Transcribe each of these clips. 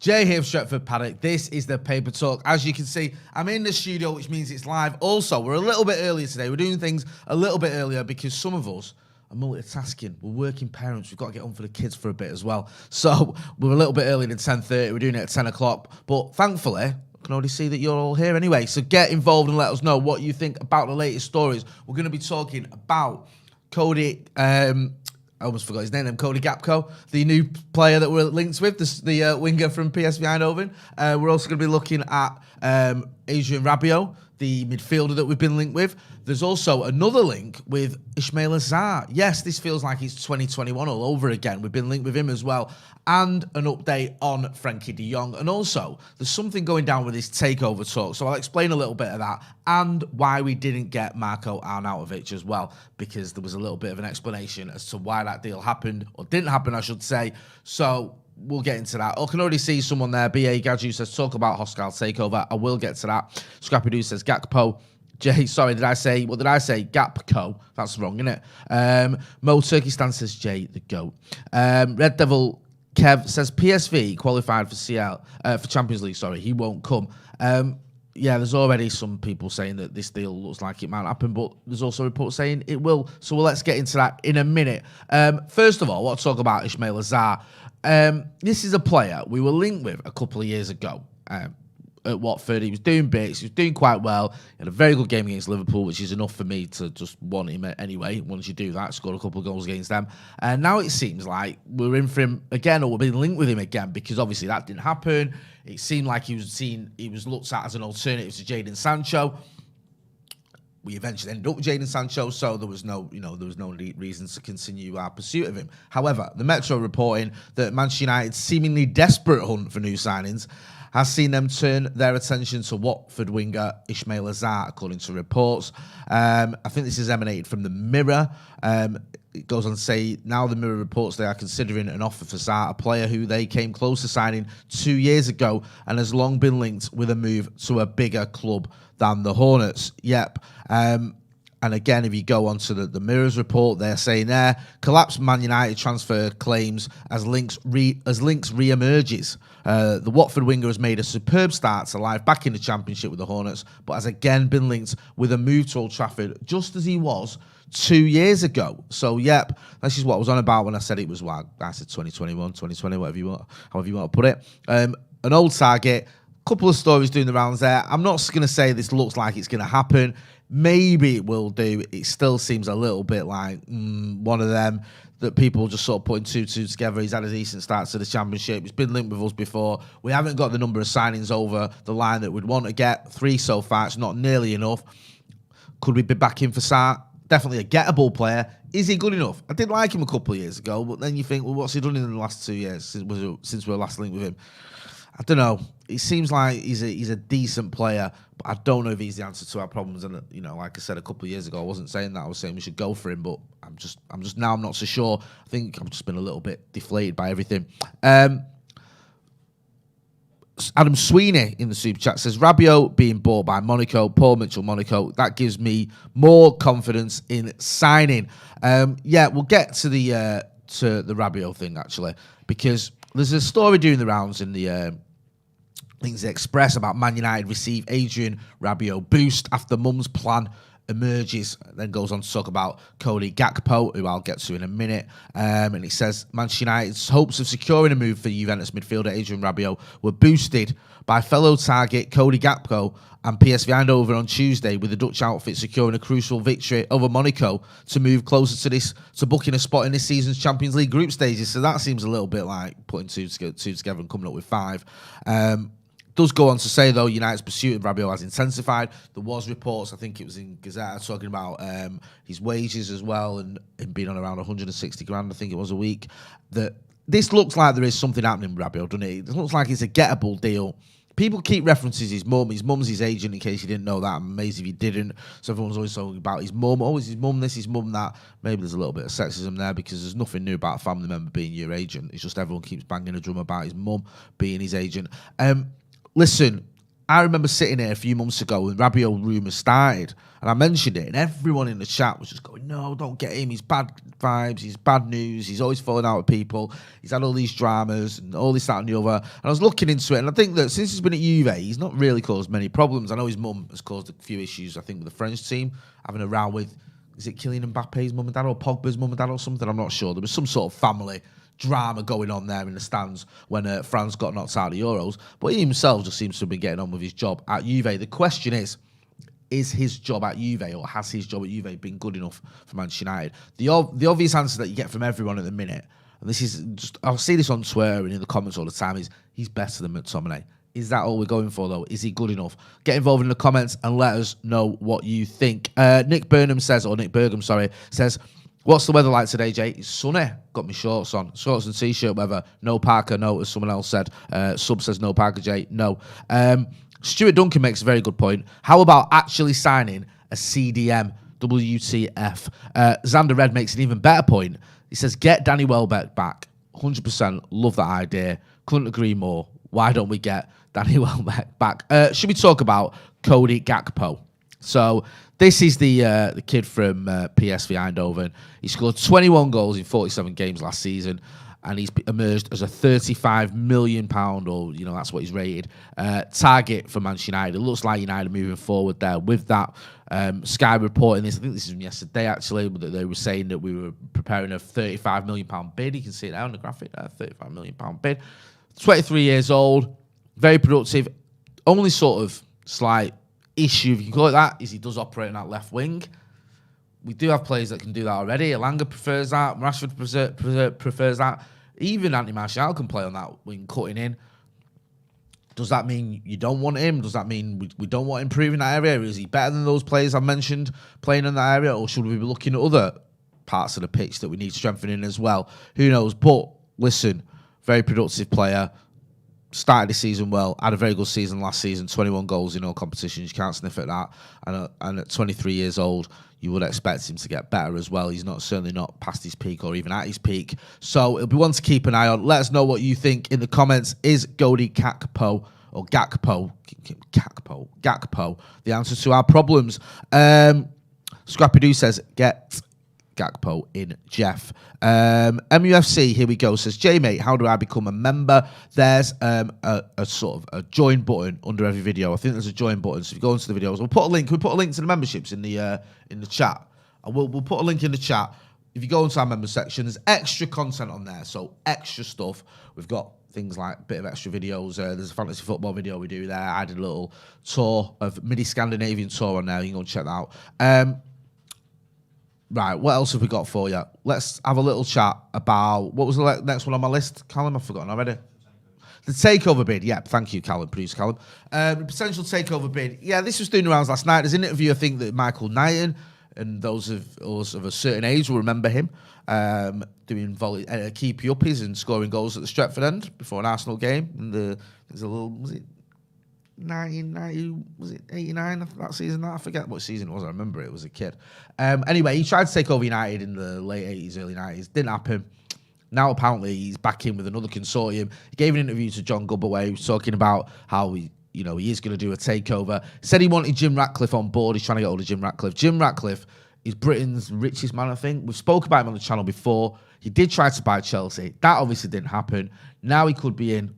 Jay here from Stretford, Paddock. This is the Paper Talk. As you can see, I'm in the studio, which means it's live. Also, we're a little bit earlier today. We're doing things a little bit earlier because some of us are multitasking. We're working parents. We've got to get on for the kids for a bit as well. So we're a little bit earlier than 10:30. We're doing it at 10 o'clock. But thankfully, I can already see that you're all here anyway. So get involved and let us know what you think about the latest stories. We're going to be talking about Cody... I almost forgot his name, Cody Gakpo, the new player that we're linked with, the winger from PSV Eindhoven. We're also going to be looking at ADRIEN Rabiot, the midfielder that we've been linked with. There's also another link with Ismaila Sarr. Yes, this feels like it's 2021 all over again. We've been linked with him as well. And an update on Frankie de Jong. And also, there's something going down with this takeover talk. So I'll explain a little bit of that and why we didn't get Marko Arnautovic as well, because there was a little bit of an explanation as to why that deal happened, or didn't happen, I should say. So we'll get into that. I can already see someone there. BA Gadju says, talk about hostile takeover. I will get to that. Scrappy Doo says, Gakpo. Jay, sorry, what did I say? Gapco. That's wrong, isn't it? Mo Turkestan says, Jay, the GOAT. Red Devil Kev says, PSV qualified for for Champions League, sorry, he won't come. Yeah, there's already some people saying that this deal looks like it might happen, but there's also reports saying it will. So let's get into that in a minute. First of all, I want to talk about Ismaila Sarr. This is a player we were linked with a couple of years ago. At Watford, he was doing bits, he was doing quite well. He had a very good game against Liverpool, which is enough for me to just want him anyway. Once you do that, score a couple of goals against them. And now it seems like we're in for him again, or we're being linked with him again, because obviously that didn't happen. It seemed like he was looked at as an alternative to Jadon Sancho. We eventually ended up with Jadon Sancho, so there was no reason to continue our pursuit of him. However, the Metro reporting that Manchester United's seemingly desperate hunt for new signings has seen them turn their attention to Watford winger Ismaila Sarr, according to reports. I think this is emanated from the Mirror. It goes on to say, now the Mirror reports they are considering an offer for Sarr, a player who they came close to signing 2 years ago and has long been linked with a move to a bigger club than the Hornets. Yep. And again, if you go on to the Mirror's report, they're saying there, collapsed Man United transfer claims as links re-emerges. The Watford winger has made a superb start to life back in the Championship with the Hornets, but has again been linked with a move to Old Trafford, just as he was 2 years ago. So, yep, that's just what I was on about when I said it was, well, I said 2021, 2020, however you want to put it. An old target, couple of stories doing the rounds there. I'm not going to say this looks like it's going to happen. Maybe it will do. It still seems a little bit like one of them that people just sort of putting two together. He's had a decent start to the Championship. He's been linked with us before. We haven't got the number of signings over the line that we'd want to get. 3 so far. It's not nearly enough. Could we be back in for Sarr? Definitely a gettable player. Is he good enough? I did like him a couple of years ago, but then you think, well, what's he done in the last 2 years since we were last linked with him? I don't know. It seems like he's a decent player, but I don't know if he's the answer to our problems. And like I said a couple of years ago, I wasn't saying that. I was saying we should go for him, but I'm just now I'm not so sure. I think I've just been a little bit deflated by everything. Adam Sweeney in the super chat says, Rabiot being bought by Monaco, Paul Mitchell Monaco, that gives me more confidence in signing. Yeah, we'll get to the Rabiot thing actually, because there's a story doing the rounds in the Links Express about Man United receive ADRIEN Rabiot boost after Mum's plan emerges. Then goes on to talk about Cody Gakpo, who I'll get to in a minute. And it says Manchester United's hopes of securing a move for Juventus midfielder ADRIEN Rabiot were boosted by fellow target Cody Gakpo and PSV Eindhoven on Tuesday, with the Dutch outfit securing a crucial victory over Monaco to move closer to booking a spot in this season's Champions League group stages. So that seems a little bit like putting two together and coming up with 5. Does go on to say, though, United's pursuit of Rabiot has intensified. There was reports, I think it was in Gazette, talking about his wages as well, and him being on around 160 grand, I think it was a week. That this looks like there is something happening with Rabiot, doesn't it? It looks like it's a gettable deal. People keep references his mum. His mum's his agent, in case you didn't know that. I'm amazed if you didn't. So everyone's always talking about his mum. Oh, is his mum this, his mum that? Maybe there's a little bit of sexism there, because there's nothing new about a family member being your agent. It's just everyone keeps banging a drum about his mum being his agent. Listen, I remember sitting here a few months ago when Rabiot rumours started, and I mentioned it, and everyone in the chat was just going, no, don't get him, he's bad vibes, he's bad news, he's always falling out with people, he's had all these dramas, and all this, that, and the other. And I was looking into it, and I think that since he's been at Juve, he's not really caused many problems. I know his mum has caused a few issues, I think, with the French team, having a row with, is it Kylian Mbappe's mum and dad, or Pogba's mum and dad, or something? I'm not sure. There was some sort of family drama going on there in the stands when France got knocked out of the Euros, but he himself just seems to have been getting on with his job at Juve. The question is his job at Juve, or has his job at Juve been good enough for Manchester United? The obvious answer that you get from everyone at the minute, and this is just, I'll see this on Twitter and in the comments all the time, is he's better than McTominay. Is that all we're going for, though? Is he good enough? Get involved in the comments and let us know what you think. Nick Bergham says, what's the weather like today, Jay? It's sunny. Got me shorts on. Shorts and T-shirt weather. No Parker, no, as someone else said. Sub says no Parker, Jay. No. Stuart Duncan makes a very good point. How about actually signing a CDM? WTF. Xander Red makes an even better point. He says, get Danny Welbeck back. 100% love that idea. Couldn't agree more. Why don't we get Danny Welbeck back? Should we talk about Cody Gakpo? So this is the kid from PSV Eindhoven. He scored 21 goals in 47 games last season, and he's emerged as a £35 million, or that's what he's rated, target for Manchester United. It looks like United are moving forward there with that. Sky reporting this. I think this was from yesterday actually, but they were saying that we were preparing a £35 million bid. You can see it there on the graphic. £35 million bid. 23 years old, very productive. Only sort of slight issue, if you can call it that, is he does operate on that left wing. We do have players that can do that already. Elanga prefers that. Rashford prefers that. Even Anthony Martial can play on that wing, cutting in. Does that mean you don't want him? Does that mean we don't want him improving that area? Is he better than those players I mentioned playing in that area? Or should we be looking at other parts of the pitch that we need strengthening as well? Who knows? But listen, very productive player. Started the season well, had a very good season last season, 21 goals in all competitions. You can't sniff at that. And at 23 years old, you would expect him to get better as well. He's certainly not past his peak or even at his peak. So it'll be one to keep an eye on. Let us know what you think in the comments. Is Cody Gakpo the answer to our problems? Scrappy Doo says, get Gakpo in Jeff. MUFC, here we go, says, Jay, mate, how do I become a member? There's a sort of a join button under every video. I think there's a join button. So if you go into the videos, we'll put a link. We put a link to the memberships in the chat. And we'll put a link in the chat. If you go into our member section, there's extra content on there. So extra stuff. We've got things like a bit of extra videos. There's a fantasy football video we do there. I did a little tour of mini-Scandinavian tour on there. You can go and check that out. Right, what else have we got for you? Let's have a little chat about, what was the next one on my list? Callum, I've forgotten already. The takeover bid. Yeah, thank you, Callum, producer Callum. Potential takeover bid. Yeah, this was doing the rounds last night. There's an interview, I think, that Michael Knighton, and those of us of a certain age will remember him, doing keepy-uppies and scoring goals at the Stretford end before an Arsenal game. And there's a little, was it 1990, was it 89 that season? I forget what season it was. I remember it was a kid. Anyway, he tried to take over United in the late 80s, early 90s. Didn't happen. Now apparently he's back in with another consortium. He gave an interview to John Gubber where he was talking about how he is going to do a takeover. Said he wanted Jim Ratcliffe on board. He's trying to get hold of Jim Ratcliffe. Jim Ratcliffe is Britain's richest man, I think. We've spoke about him on the channel before. He did try to buy Chelsea. That obviously didn't happen. Now he could be in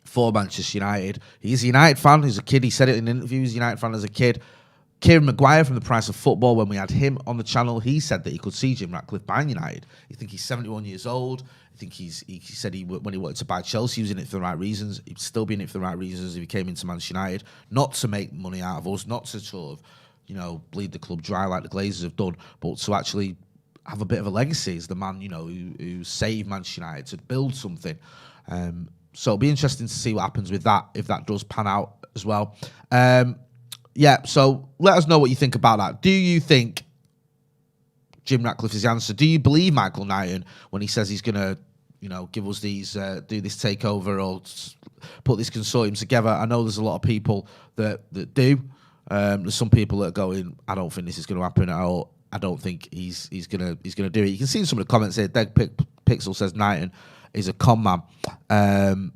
for Manchester United. He's a United fan. He's a kid. He said it in interviews. United fan as a kid. Kieran Maguire from The Price of Football, when we had him on the channel, he said that he could see Jim Ratcliffe buying United. I think he's 71 years old. I think he said when he wanted to buy Chelsea, he was in it for the right reasons. He'd still be in it for the right reasons if he came into Manchester United. Not to make money out of us, not to sort of, bleed the club dry like the Glazers have done, but to actually have a bit of a legacy as the man, who saved Manchester United, to build something. So it'll be interesting to see what happens with that, if that does pan out as well. Yeah, so let us know what you think about that. Do you think Jim Ratcliffe is the answer? Do you believe Michael Knighton when he says he's going to, give us these, do this takeover or put this consortium together? I know there's a lot of people that do. There's some people that are going, I don't think this is going to happen at all. I don't think he's gonna do it. You can see in some of the comments here. Deg Pixel says Knighton is a con man.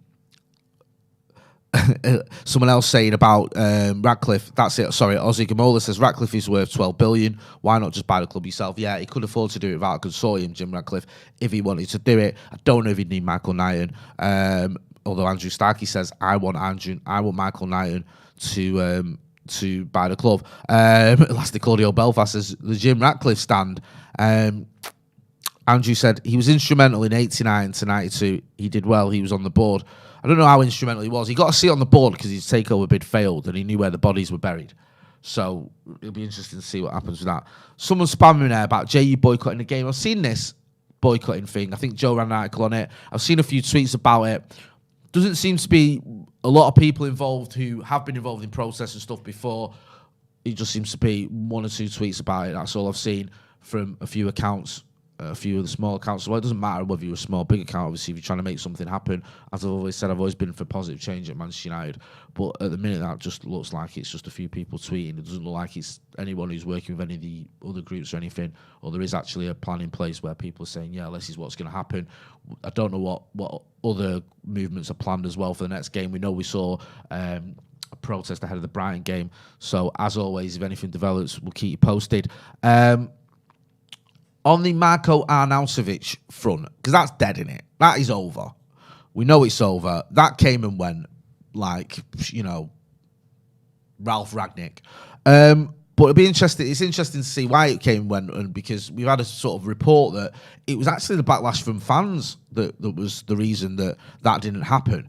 someone else saying about Radcliffe. That's it. Sorry, Ozzy Gamola says Radcliffe is worth 12 billion. Why not just buy the club yourself? Yeah, he could afford to do it without a consortium, Jim Radcliffe, if he wanted to do it. I don't know if he'd need Michael Knighton. Although Andrew Starkey says I want Michael Knighton to buy the club. Elastic Audio Belfast says the Jim Ratcliffe stand. Andrew said he was instrumental in 89 to 92. He did well. He was on the board. I don't know how instrumental he was. He got a seat on the board because his takeover bid failed and he knew where the bodies were buried. So it'll be interesting to see what happens with that. Someone spamming there about JU boycotting the game. I've seen this boycotting thing. I think Joe ran an article on it. I've seen a few tweets about it. Doesn't seem to be a lot of people involved who have been involved in process and stuff before. It just seems to be one or two tweets about it. That's all I've seen from a few accounts, a few of the small accounts. Well, it doesn't matter whether you're a small, big account. Obviously, if you're trying to make something happen, as I've always said, I've always been for positive change at Manchester United. But at the minute, that just looks like it's just a few people tweeting. It doesn't look like it's anyone who's working with any of the other groups or anything. Or there is actually a plan in place where people are saying, yeah, this is what's going to happen. I don't know what other movements are planned as well for the next game. We know we saw a protest ahead of the Brighton game. So, as always, if anything develops, we'll keep you posted. On the Marko Arnautovic front, because that's dead, in it. That is over. We know it's over. That came and went like, Ralph Ragnick. But it'll be interesting. It's interesting to see why it came and went, and because we've had a sort of report that it was actually the backlash from fans that was the reason that didn't happen.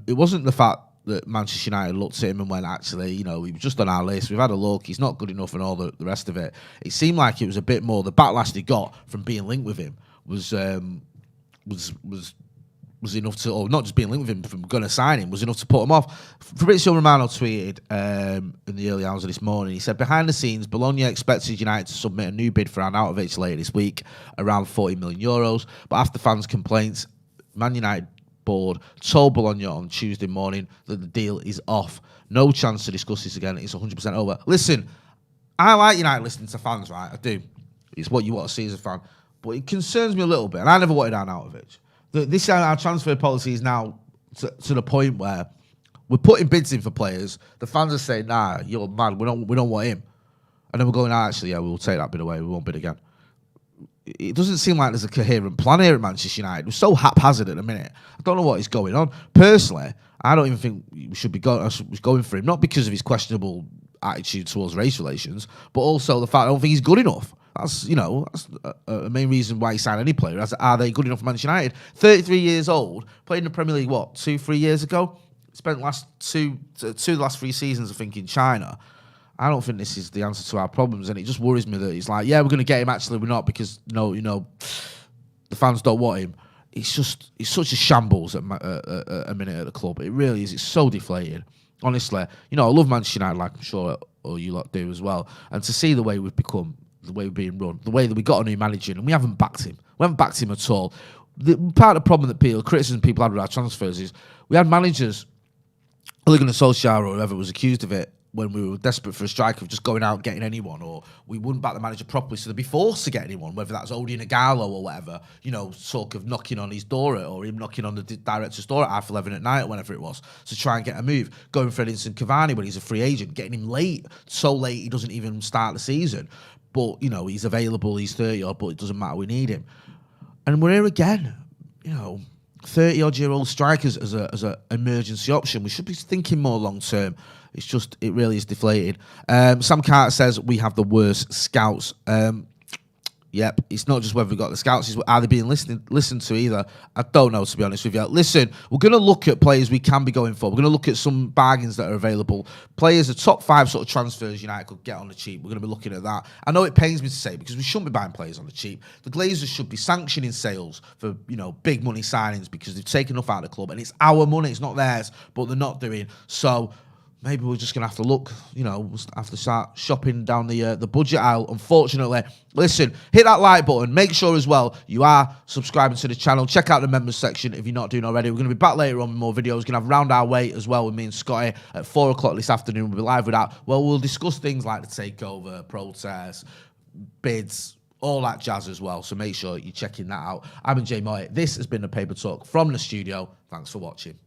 It wasn't the fact that Manchester United looked at him and went, actually, he was just on our list. We've had a look. He's not good enough and all the rest of it. It seemed like it was a bit more. The backlash they got from being linked with him was enough to, or not just being linked with him, from going to sign him, was enough to put him off. Fabrizio Romano tweeted in the early hours of this morning, he said, behind the scenes, Bologna expected United to submit a new bid for Arnautovic later this week, around €40 million. But after fans' complaints, Man United board told Bologna on Tuesday morning that the deal is off. No chance to discuss this again. It's 100% over. Listen, I like United listening to fans, right? I do. It's what you want to see as a fan. But it concerns me a little bit, and I never wanted Arnautovic. This our transfer policy is now to the point where we're putting bids in for players. The fans are saying, nah, you're mad. We don't want him. And then we're going, actually, yeah, we'll take that bid away. We won't bid again. It doesn't seem like there's a coherent plan here at Manchester United. We're so haphazard at the minute. I don't know what is going on. Personally, I don't even think we should be going for him. Not because of his questionable attitude towards race relations, but also the fact I don't think he's good enough. That's a main reason why he signed any player. Are they good enough for Manchester United? 33 years old, played in the Premier League, 2-3 years ago? Spent the last two of the last 3 seasons, I think, in China. I don't think this is the answer to our problems, and it just worries me that it's like, yeah, we're going to get him. Actually, we're not, because the fans don't want him. It's such a shambles at a minute at the club. It really is. It's so deflated. Honestly, I love Manchester United, like I'm sure all you lot do as well. And to see the way we've become, the way we're being run, the way that we got a new manager and we haven't backed him. We haven't backed him at all. Part of the problem that criticism people had with our transfers is we had managers, Ole Gunnar Solskjaer or whoever was accused of it, when we were desperate for a striker of just going out and getting anyone, or we wouldn't back the manager properly, so they'd be forced to get anyone, whether that's Odion Ighalo or whatever, talk of knocking on his door or him knocking on the director's door at 11:30 at night or whenever it was, to try and get a move. Going for Edinson Cavani when he's a free agent, getting him late, so late he doesn't even start the season. But, he's available, he's 30-odd, but it doesn't matter, we need him. And we're here again, 30-odd-year-old strikers as a emergency option. We should be thinking more long-term. It really is deflated. Sam Carter says we have the worst scouts. Yep, it's not just whether we've got the scouts, it's are they being listened to either? I don't know, to be honest with you. Listen, we're going to look at players we can be going for. We're going to look at some bargains that are available. Players, the top 5 sort of transfers United could get on the cheap. We're going to be looking at that. I know it pains me to say, because we shouldn't be buying players on the cheap. The Glazers should be sanctioning sales for, big money signings, because they've taken enough out of the club. And it's our money, it's not theirs, but they're not doing. So maybe we're just going to have to look, we'll have to start shopping down the budget aisle, unfortunately. Listen, hit that like button. Make sure as well you are subscribing to the channel. Check out the members section if you're not doing already. We're going to be back later on with more videos. We're going to have Round Our Way as well with me and Scotty at 4 o'clock this afternoon. We'll be live with that. Well, we'll discuss things like the takeover, protests, bids, all that jazz as well. So make sure you're checking that out. I've been Jay Moy. This has been the Paper Talk from the studio. Thanks for watching.